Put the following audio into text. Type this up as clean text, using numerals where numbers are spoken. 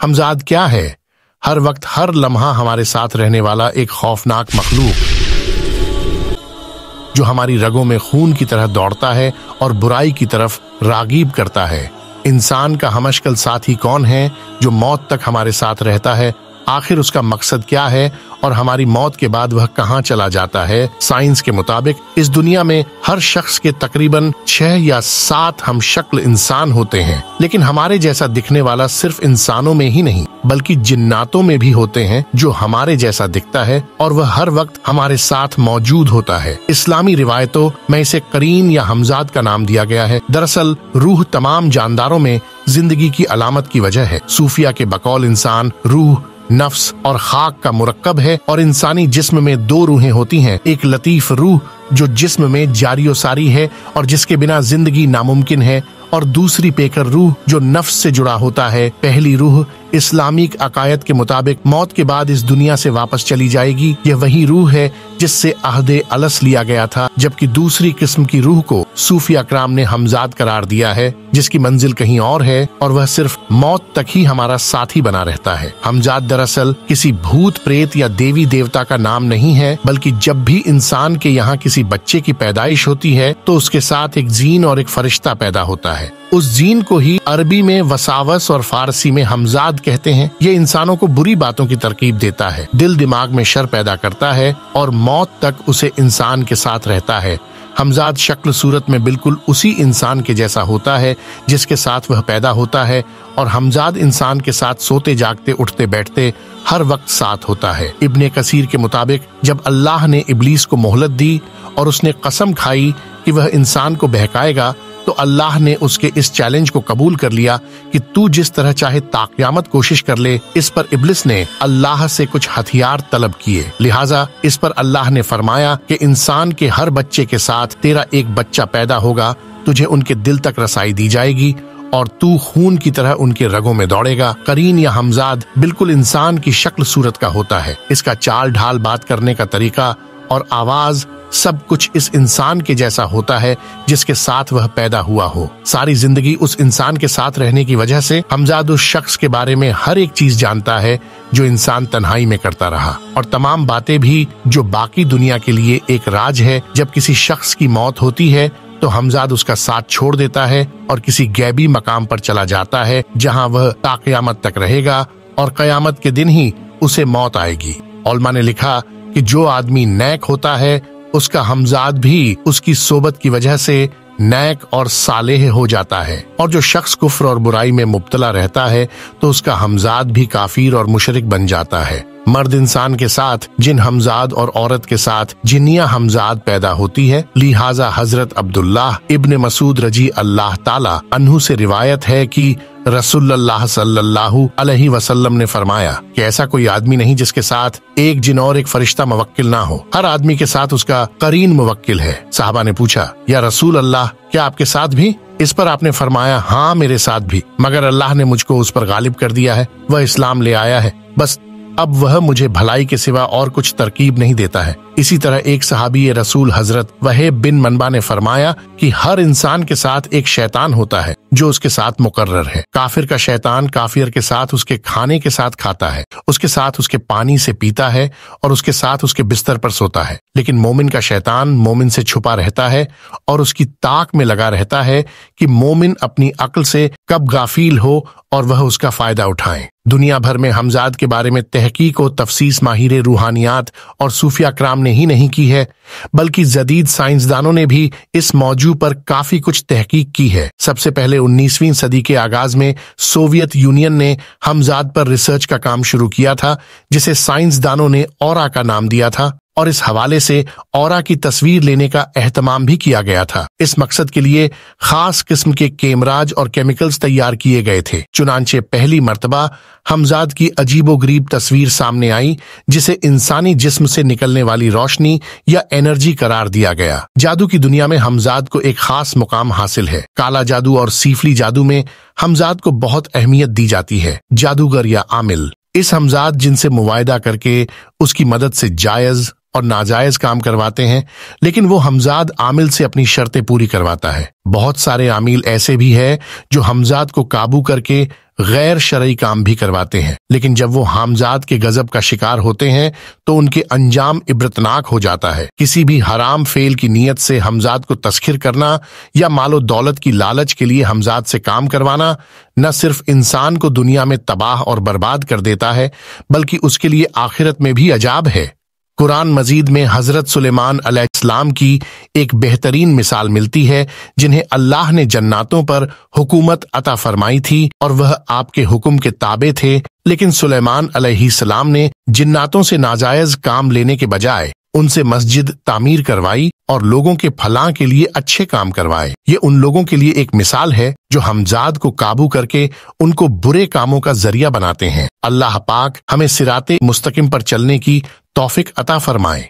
ہمزاد کیا ہے؟ ہر وقت ہر لمحہ ہمارے ساتھ رہنے والا ایک خوفناک مخلوق جو ہماری رگوں میں خون کی طرح دوڑتا ہے اور برائی کی طرف راغب کرتا ہے۔ انسان کا ہمشکل ساتھی کون ہے جو موت تک ہمارے ساتھ رہتا ہے؟ آخر اس کا مقصد کیا ہے اور ہماری موت کے بعد وہ کہاں چلا جاتا ہے؟ سائنس کے مطابق اس دنیا میں ہر شخص کے تقریباً 6 یا 7 ہم شکل انسان ہوتے ہیں، لیکن ہمارے جیسا دکھنے والا صرف انسانوں میں ہی نہیں بلکہ جناتوں میں بھی ہوتے ہیں جو ہمارے جیسا دکھتا ہے اور وہ ہر وقت ہمارے ساتھ موجود ہوتا ہے۔ اسلامی روایتوں میں اسے قرین یا ہمزاد کا نام دیا گیا ہے۔ دراصل روح تمام جانداروں میں زندگی کی علامت کی وجہ ہے۔ صوفیہ کے بقول انسان روح، نفس اور خاک کا مرکب ہے اور انسانی جسم میں 2 روحیں ہوتی ہیں، ایک لطیف روح جو جسم میں جاری و ساری ہے اور جس کے بنا زندگی ناممکن ہے، اور دوسری پیکر روح جو نفس سے جڑا ہوتا ہے۔ پہلی روح اسلامک عقائد کے مطابق موت کے بعد اس دنیا سے واپس چلی جائے گی۔ یہ وہی روح ہے جس سے عہد الس لیا گیا تھا، جبکہ دوسری قسم کی روح کو صوفی اکرام نے ہمزاد قرار دیا ہے، جس کی منزل کہیں اور ہے اور وہ صرف موت تک ہی ہمارا ساتھی بنا رہتا ہے۔ ہمزاد دراصل کسی بھوت پریت یا دیوی دیوتا کا نام نہیں ہے، بلکہ جب بھی انسان کے یہاں کسی بچے کی پیدائش ہوتی ہے تو اس کے ساتھ ایک جین اور ایک فرشتہ پیدا ہوتا ہے۔ اس جین کو ہی عربی میں وساوس اور فارسی میں ہمزاد کہتے ہیں۔ یہ انسانوں کو بری باتوں کی ترغیب دیتا ہے، دل دماغ میں شر پیدا کرتا ہے اور موت تک اسے انسان کے ساتھ رہتا ہے۔ ہمزاد شکل صورت میں بالکل اسی انسان کے جیسا ہوتا ہے جس کے ساتھ وہ پیدا ہوتا ہے، اور ہمزاد انسان کے ساتھ سوتے جاگتے اٹھتے بیٹھتے ہر وقت ساتھ ہوتا ہے۔ ابن کثیر کے مطابق جب اللہ نے ابلیس کو مہلت دی اور اس نے قسم کھائی کہ وہ انسان کو بہکائے گا، تو اللہ نے اس کے اس چیلنج کو قبول کر لیا کہ تو جس طرح چاہے تا قیامت کوشش کر لے۔ اس پر ابلیس نے اللہ سے کچھ ہتھیار طلب کیے، لہٰذا اس پر اللہ نے فرمایا کہ انسان کے ہر بچے کے ساتھ تیرا ایک بچہ پیدا ہوگا، تجھے ان کے دل تک رسائی دی جائے گی اور تو خون کی طرح ان کے رگوں میں دوڑے گا۔ قرین یا ہمزاد بالکل انسان کی شکل صورت کا ہوتا ہے، اس کا چال ڈھال، بات کرنے کا طریقہ اور آواز سب کچھ اس انسان کے جیسا ہوتا ہے جس کے ساتھ وہ پیدا ہوا ہو۔ ساری زندگی اس انسان کے ساتھ رہنے کی وجہ سے ہمزاد اس شخص کے بارے میں ہر ایک چیز جانتا ہے جو انسان تنہائی میں کرتا رہا، اور تمام باتیں بھی جو باقی دنیا کے لیے ایک راج ہے۔ جب کسی شخص کی موت ہوتی ہے تو ہمزاد اس کا ساتھ چھوڑ دیتا ہے اور کسی غیبی مقام پر چلا جاتا ہے جہاں وہ تا قیامت تک رہے گا، اور قیامت کے دن ہی اسے موت آئے گی۔ علماء نے لکھا کہ جو آدمی نیک ہوتا ہے اس کا ہمزاد بھی اس کی صحبت کی وجہ سے نیک اور صالح ہو جاتا ہے، اور جو شخص کفر اور برائی میں مبتلا رہتا ہے تو اس کا ہمزاد بھی کافر اور مشرک بن جاتا ہے۔ مرد انسان کے ساتھ جن ہمزاد اور عورت کے ساتھ جنیہ ہمزاد پیدا ہوتی ہے، لہٰذا حضرت عبداللہ ابن مسعود رضی اللہ تعالی عنہ سے روایت ہے کہ رسول اللہ صلی اللہ علیہ وسلم نے فرمایا کہ ایسا کوئی آدمی نہیں جس کے ساتھ ایک جن اور ایک فرشتہ موکل نہ ہو، ہر آدمی کے ساتھ اس کا قرین موکل ہے۔ صحابہ نے پوچھا، یا رسول اللہ، کیا آپ کے ساتھ بھی؟ اس پر آپ نے فرمایا، ہاں میرے ساتھ بھی، مگر اللہ نے مجھ کو اس پر غالب کر دیا ہے، وہ اسلام لے آیا ہے، بس اب وہ مجھے بھلائی کے سوا اور کچھ ترکیب نہیں دیتا ہے۔ اسی طرح ایک صحابی رسول حضرت وہیب بن منبع نے فرمایا کہ ہر انسان کے ساتھ ایک شیطان ہوتا ہے جو اس کے ساتھ مقرر ہے۔ کافر کا شیطان کافر کے ساتھ اس کے کھانے کے ساتھ کھاتا ہے، اس کے ساتھ اس کے پانی سے پیتا ہے اور اس کے ساتھ اس کے بستر پر سوتا ہے، لیکن مومن کا شیطان مومن سے چھپا رہتا ہے اور اس کی طاق میں لگا رہتا ہے کہ مومن اپنی عقل سے کب غافل ہو اور وہ اس کا فائدہ اٹھائیں۔ دنیا بھر میں ہمزاد کے بارے میں تحقیق و تفصیص ماہر روحانیات اور صوفیہ اکرام نے ہی نہیں کی ہے، بلکہ جدید سائنسدانوں نے بھی اس موضوع پر کافی کچھ تحقیق کی ہے۔ سب سے پہلے 19ویں صدی کے آغاز میں سوویت یونین نے ہمزاد پر ریسرچ کا کام شروع کیا تھا، جسے سائنسدانوں نے اورا کا نام دیا تھا، اور اس حوالے سے اورا کی تصویر لینے کا اہتمام بھی کیا گیا تھا۔ اس مقصد کے لیے خاص قسم کے کیمراز اور کیمیکلز تیار کیے گئے تھے۔ چنانچہ پہلی مرتبہ ہمزاد کی عجیب و غریب تصویر سامنے آئی، جسے انسانی جسم سے نکلنے والی روشنی یا انرجی قرار دیا گیا۔ جادو کی دنیا میں ہمزاد کو ایک خاص مقام حاصل ہے۔ کالا جادو اور سیفلی جادو میں ہمزاد کو بہت اہمیت دی جاتی ہے۔ جادوگر یا عامل اس ہمزاد جن سے معاہدہ کر کے اس کی مدد سے جائز اور ناجائز کام کرواتے ہیں، لیکن وہ حمزاد عامل سے اپنی شرطیں پوری کرواتا ہے۔ بہت سارے عامل ایسے بھی ہیں جو حمزاد کو قابو کر کے غیر شرعی کام بھی کرواتے ہیں، لیکن جب وہ حمزاد کے غضب کا شکار ہوتے ہیں تو ان کے انجام عبرتناک ہو جاتا ہے۔ کسی بھی حرام فعل کی نیت سے حمزاد کو تسخیر کرنا یا مال و دولت کی لالچ کے لیے حمزاد سے کام کروانا نہ صرف انسان کو دنیا میں تباہ اور برباد کر دیتا ہے، بلکہ اس کے لیے آخرت میں بھی عذاب ہے۔ قرآن مجید میں حضرت سلیمان علیہ السلام کی ایک بہترین مثال ملتی ہے، جنہیں اللہ نے جناتوں پر حکومت عطا فرمائی تھی اور وہ آپ کے حکم کے تابع تھے، لیکن سلیمان علیہ السلام نے جناتوں سے ناجائز کام لینے کے بجائے ان سے مسجد تعمیر کروائی اور لوگوں کے فلاح کے لیے اچھے کام کروائے۔ یہ ان لوگوں کے لیے ایک مثال ہے جو حمزاد کو قابو کر کے ان کو برے کاموں کا ذریعہ بناتے ہیں۔ اللہ پاک ہمیں صراط مستقیم پر چلنے کی توفیق عطا فرمائے۔